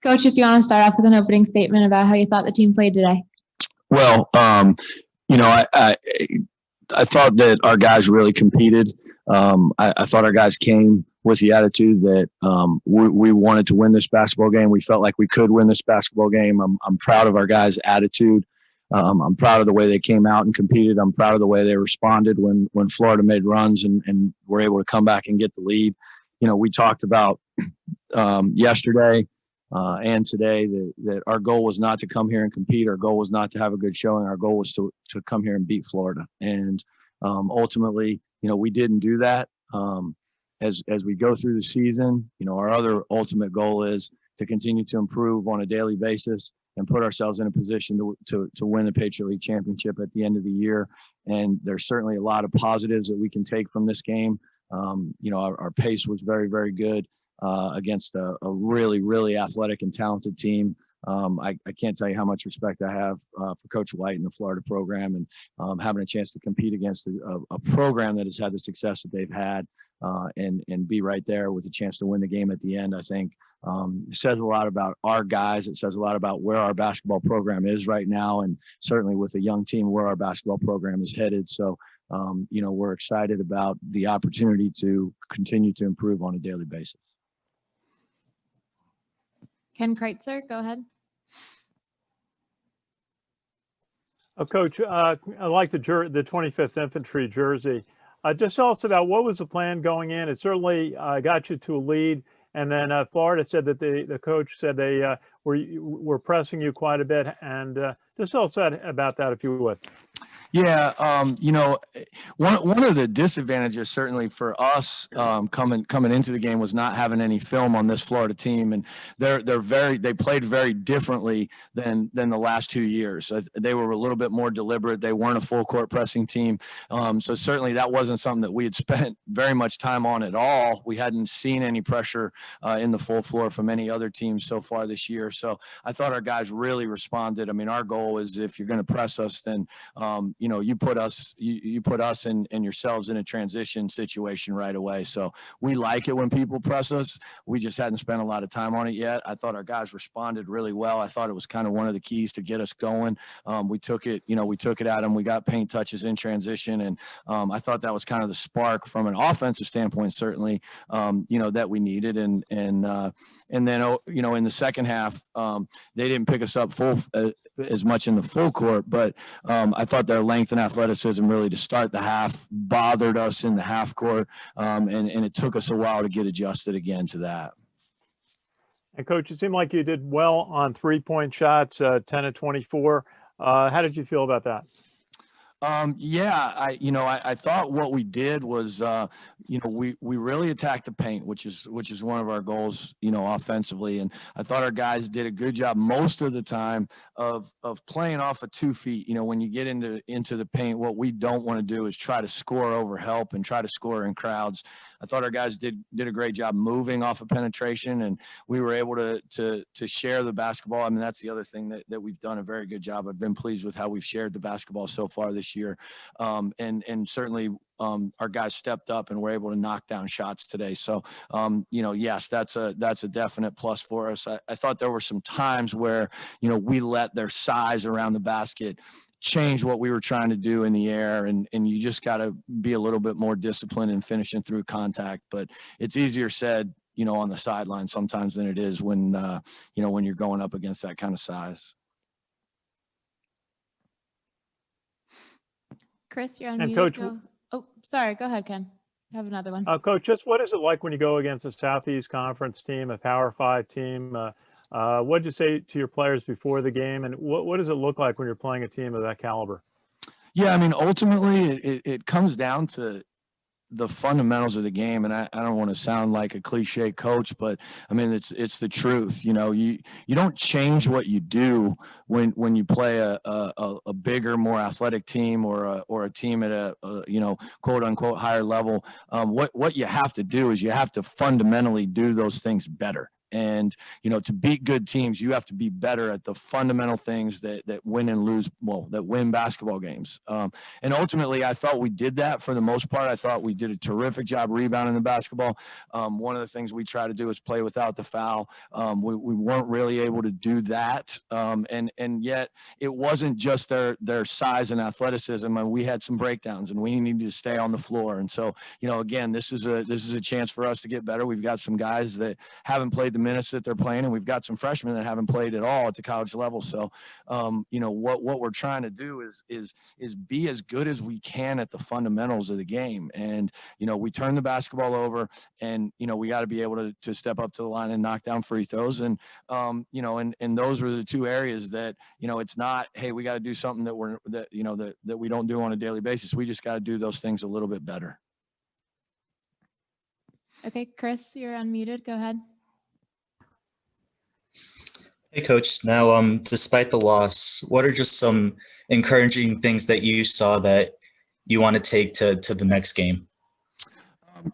Coach, if you want to start off with an opening statement about how you thought the team played today. Well, I thought that our guys really competed. I thought our guys came with the attitude that we wanted to win this basketball game. We felt like we could win this basketball game. I'm proud of our guys' attitude. I'm proud of the way they came out and competed. I'm proud of the way they responded when Florida made runs and were able to come back and get the lead. We talked about yesterday and today that our goal was not to come here and compete. Our goal was not to have a good showing. Our goal was to come here and beat Florida. And ultimately, we didn't do that. As we go through the season, our other ultimate goal is to continue to improve on a daily basis and put ourselves in a position to win the Patriot League championship at the end of the year. And there's certainly a lot of positives that we can take from this game. Our pace was very, very good against a really, really athletic and talented team. I can't tell you how much respect I have for Coach White and the Florida program, and having a chance to compete against a program that has had the success that they've had and be right there with a chance to win the game at the end. I think it says a lot about our guys. It says a lot about where our basketball program is right now, and certainly with a young team where our basketball program is headed. So, we're excited about the opportunity to continue to improve on a daily basis. Ken Kreitzer, go ahead. Coach, I like the 25th Infantry jersey. Just tell us about what was the plan going in. It certainly got you to a lead, and then Florida said that the coach said they were pressing you quite a bit. And just tell us about that, if you would. Yeah, one of the disadvantages certainly for us coming into the game was not having any film on this Florida team, and they played very differently than the last 2 years. They were a little bit more deliberate. They weren't a full court pressing team, so certainly that wasn't something that we had spent very much time on at all. We hadn't seen any pressure in the full floor from any other teams so far this year. So I thought our guys really responded. I mean, our goal is if you're going to press us, then you put us and yourselves in a transition situation right away. So we like it when people press us. We just hadn't spent a lot of time on it yet. I thought our guys responded really well. I thought it was kind of one of the keys to get us going. We took it at them. We got paint touches in transition, and I thought that was kind of the spark from an offensive standpoint, certainly, that we needed. And then in the second half, they didn't pick us up as much in the full court, but I thought their length and athleticism really to start the half bothered us in the half court, and it took us a while to get adjusted again to that. And Coach, it seemed like you did well on 3-point shots, 10 of 24. How did you feel about that? I thought what we did was, we really attacked the paint, which is one of our goals, offensively. And I thought our guys did a good job most of the time of playing off of 2 feet. When you get into the paint, what we don't want to do is try to score over help and try to score in crowds. I thought our guys did a great job moving off of penetration, and we were able to share the basketball. I mean, that's the other thing that we've done a very good job. I've been pleased with how we've shared the basketball so far this year. And certainly our guys stepped up and were able to knock down shots today. So, yes, that's a definite plus for us. I thought there were some times where, we let their size around the basket change what we were trying to do in the air, and you just got to be a little bit more disciplined in finishing through contact. But it's easier said, on the sideline sometimes than it is when you're going up against that kind of size. Chris, you're on and mute. Coach, Oh, sorry. Go ahead, Ken. I have another one. Coach, just what is it like when you go against a Southeast Conference team, a Power 5 team? What did you say to your players before the game, and what does it look like when you're playing a team of that caliber? Yeah, I mean, ultimately, it comes down to the fundamentals of the game, and I don't want to sound like a cliche coach, but I mean it's the truth. You don't change what you do when you play a bigger, more athletic team or a team at a quote unquote higher level. What you have to do is you have to fundamentally do those things better. And, to beat good teams, you have to be better at the fundamental things that win and lose, that win basketball games. And ultimately, I thought we did that for the most part. I thought we did a terrific job rebounding the basketball. One of the things we try to do is play without the foul. We weren't really able to do that. And yet it wasn't just their size and athleticism. And we had some breakdowns and we needed to stay on the floor. And so, again, this is a chance for us to get better. We've got some guys that haven't played the minutes that they're playing, and we've got some freshmen that haven't played at all at the college level. So, what we're trying to do is be as good as we can at the fundamentals of the game. And, we turn the basketball over, and, we got to be able to step up to the line and knock down free throws. And, and those were the two areas that, it's not, hey, we got to do something that we don't do on a daily basis. We just got to do those things a little bit better. Okay, Chris, you're unmuted. Go ahead. Hey, Coach. Now, despite the loss, what are just some encouraging things that you saw that you want to take to the next game?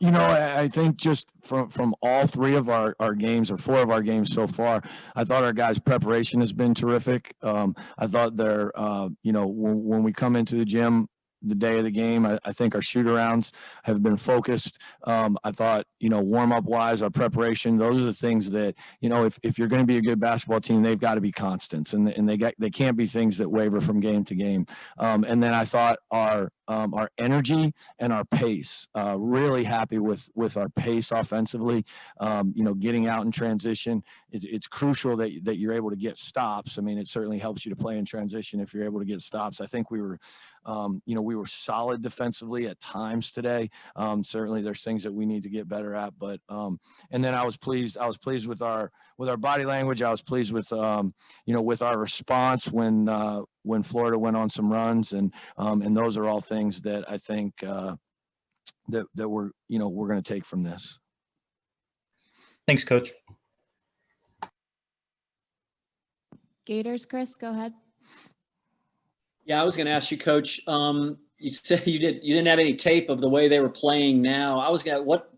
I think just from all three of our games, or four of our games so far, I thought our guys' preparation has been terrific. I thought when we come into the gym the day of the game, I think our shoot-arounds have been focused. I thought, warm-up wise, our preparation, those are the things that, if you're going to be a good basketball team, they've got to be constants, and they can't be things that waver from game to game. And then I thought our energy and our pace, really happy with our pace offensively. Getting out in transition, it's crucial that you're able to get stops. I mean, it certainly helps you to play in transition if you're able to get stops. I think we were solid defensively at times today. Certainly there's things that we need to get better at, but and then I was pleased with our body language. I was pleased with with our response when Florida went on some runs, and those are all things that I think that we're going to take from this. Thanks, Coach. Gators, Chris, go ahead. Yeah, I was going to ask you, Coach. You said you didn't have any tape of the way they were playing now. I was going to, what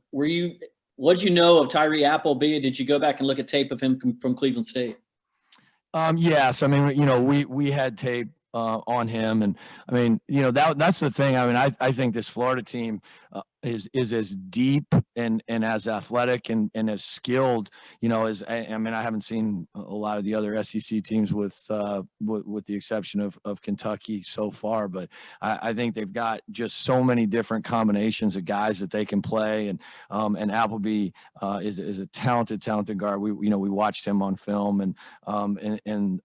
did you know of Tyrese Appleby? Did you go back and look at tape of him from Cleveland State? Yes. I mean, we had tape on him, and I mean, that's the thing. I mean, I think this Florida team is as deep and as athletic and as skilled, as I haven't seen a lot of the other SEC teams with the exception of Kentucky so far, but I think they've got just so many different combinations of guys that they can play, and Appleby is a talented guard. We watched him on film, and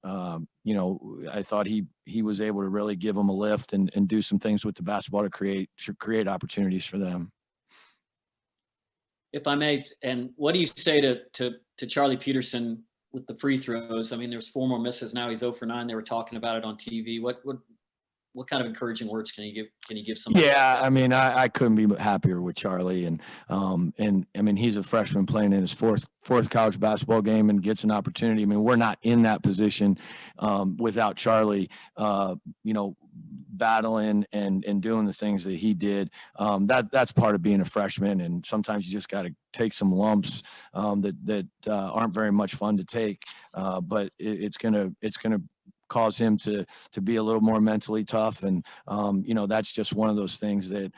I thought he was able to really give them a lift and do some things with the basketball to create opportunities for them. If I may, and what do you say to Charlie Peterson with the free throws? I mean, there's 4 more misses now. He's 0 for 9. They were talking about it on TV. What kind of encouraging words can you give? Can you give somebody? Yeah, I mean, I couldn't be happier with Charlie, and I mean, he's a freshman playing in his fourth college basketball game and gets an opportunity. I mean, we're not in that position without Charlie, battling and doing the things that he did. That's part of being a freshman, and sometimes you just got to take some lumps that aren't very much fun to take, but it's gonna cause him to be a little more mentally tough. And, that's just one of those things that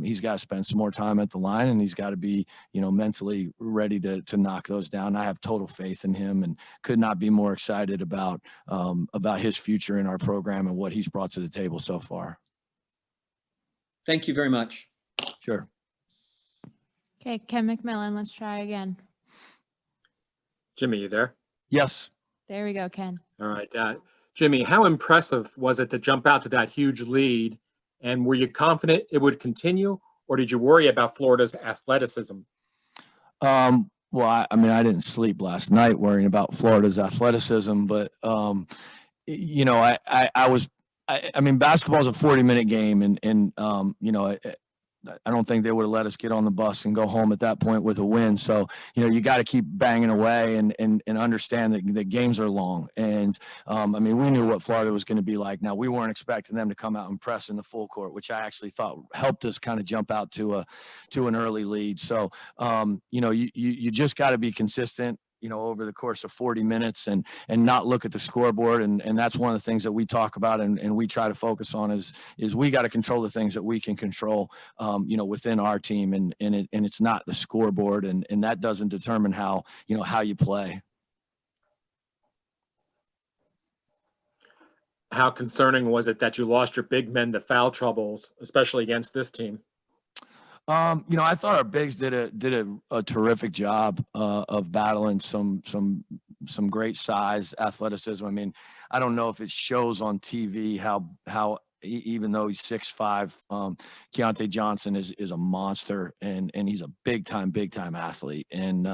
he's got to spend some more time at the line, and he's got to be, mentally ready to knock those down. I have total faith in him and could not be more excited about his future in our program and what he's brought to the table so far. Thank you very much. Sure. Okay, Ken McMillan, let's try again. Jimmy, you there? Yes. There we go, Ken. All right. Jimmy, how impressive was it to jump out to that huge lead? And were you confident it would continue, or did you worry about Florida's athleticism? Well, I didn't sleep last night worrying about Florida's athleticism, but, basketball is a 40-minute game, and I don't think they would have let us get on the bus and go home at that point with a win. So, you got to keep banging away and understand that the games are long. And, we knew what Florida was going to be like. Now, we weren't expecting them to come out and press in the full court, which I actually thought helped us kind of jump out to an early lead. So, you just got to be consistent. over the course of 40 minutes and not look at the scoreboard. And that's one of the things that we talk about and we try to focus on is we got to control the things that we can control, within our team. And it's not the scoreboard, and that doesn't determine how you play. How concerning was it that you lost your big men to foul troubles, especially against this team? I thought our bigs did a terrific job of battling some great size, athleticism. I mean, I don't know if it shows on TV how even though he's 6'5", Keontae Johnson is a monster, and he's a big time athlete. And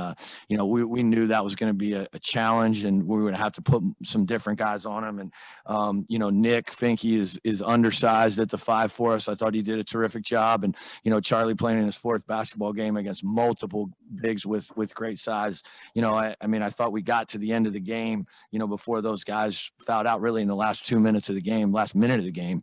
we knew that was going to be a challenge, and we were going to have to put some different guys on him. And Nick Finke is undersized at the 5 for us. I thought he did a terrific job. And Charlie playing in his 4th basketball game against multiple bigs with great size. I thought we got to the end of the game, before those guys fouled out really in the last minute of the game.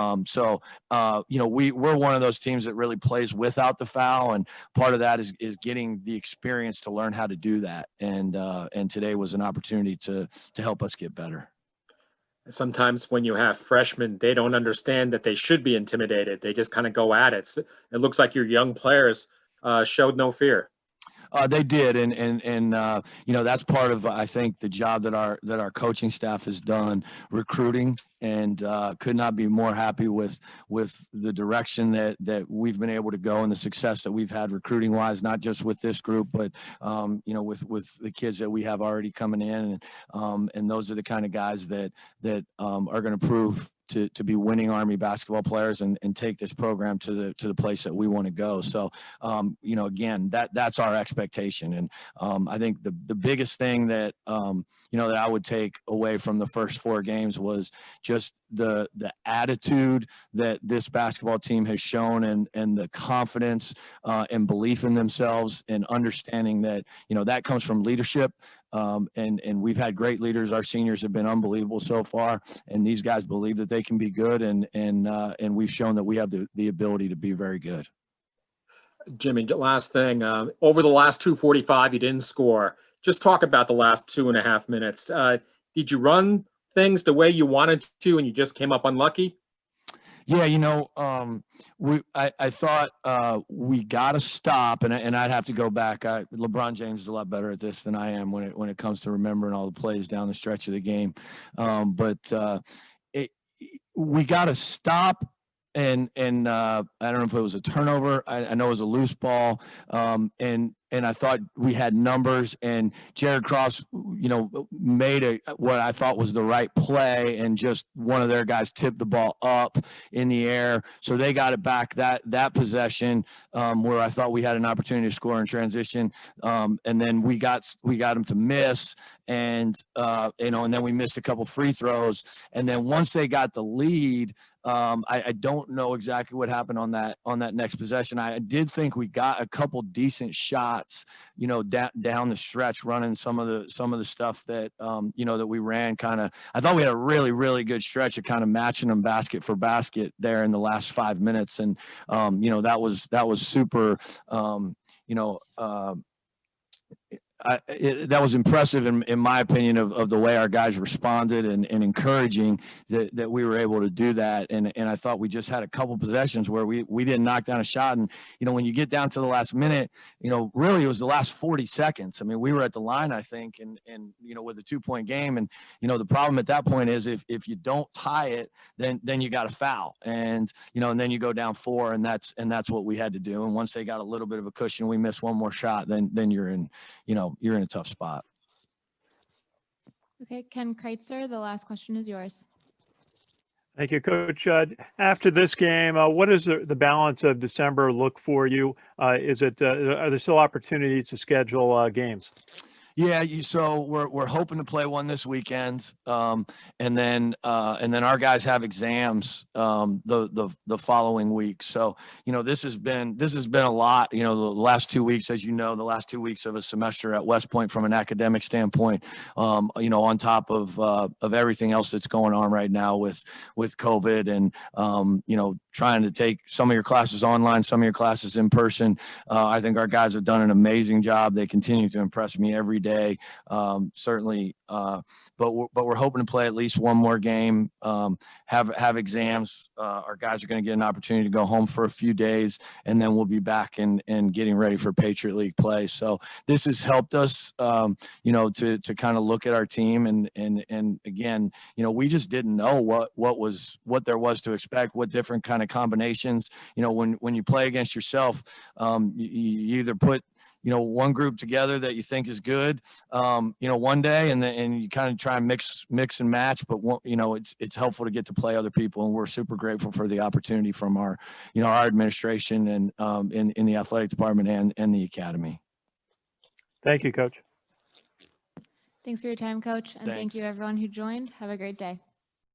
We're one of those teams that really plays without the foul, and part of that is getting the experience to learn how to do that. And today was an opportunity to help us get better. Sometimes when you have freshmen, they don't understand that they should be intimidated. They just kind of go at it. It looks like your young players showed no fear. They did, and that's part of, I think, the job that our coaching staff has done, recruiting, and could not be more happy with the direction that we've been able to go and the success that we've had recruiting wise, not just with this group, but with the kids that we have already coming in, and those are the kind of guys that are going to prove to be winning Army basketball players and take this program to the place that we want to go. So, again, that's our expectation. And I think the biggest thing that I would take away from the first 4 games was just the attitude that this basketball team has shown, and the confidence and belief in themselves, and understanding that, that comes from leadership. And we've had great leaders. Our seniors have been unbelievable so far, and these guys believe that they can be good, and we've shown that we have the ability to be very good. Jimmy, last thing, over the last 2:45, you didn't score. Just talk about the last 2.5 minutes. Did you run things the way you wanted to, and you just came up unlucky? Yeah, I thought we got to stop, and I'd have to go back. LeBron James is a lot better at this than I am when it comes to remembering all the plays down the stretch of the game. We got to stop. And I don't know if it was a turnover. I know it was a loose ball. And I thought we had numbers, and Jared Cross, made what I thought was the right play, and just one of their guys tipped the ball up in the air. So they got it back that possession, where I thought we had an opportunity to score in transition. And then we got them to miss, and then we missed a couple free throws. And then once they got the lead, I don't know exactly what happened on that next possession. I did think we got a couple decent shots, down the stretch, running some of the stuff that that we ran. I thought we had a really, really good stretch of kind of matching them basket for basket there in the last 5 minutes, and that was super. That was impressive in my opinion of the way our guys responded, and encouraging that we were able to do that. And I thought we just had a couple possessions where we didn't knock down a shot. And, when you get down to the last minute, really it was the last 40 seconds. I mean, we were at the line, I think, and with a 2-point game. And, the problem at that point is if you don't tie it, then you got to foul. And, and then you go down 4, and that's what we had to do. And once they got a little bit of a cushion, we missed one more shot, then you're in, you're in a tough spot. Okay, Ken Kreitzer, the last question is yours. Thank you, Coach. After this game, what does the balance of December look for you? Are there still opportunities to schedule games? Yeah, so we're hoping to play one this weekend, and then our guys have exams the following week. So this has been a lot. The last 2 weeks, as the last 2 weeks of a semester at West Point from an academic standpoint. On top of everything else that's going on right now with COVID, and trying to take some of your classes online, some of your classes in person. I think our guys have done an amazing job. They continue to impress me every day. Certainly, but we're hoping to play at least one more game, have exams. Our guys are going to get an opportunity to go home for a few days, and then we'll be back and getting ready for Patriot League play. So this has helped us, to kind of look at our team, and again, we just didn't know what there was to expect, what different kind of combinations. When you play against yourself, you either put one group together that you think is good, one day, and you kind of try and mix and match. But it's helpful to get to play other people, and we're super grateful for the opportunity from our administration and in the athletic department and the academy. Thank you, Coach. Thanks for your time, Coach. And thank Thanks. you everyone who joined. Have a great day.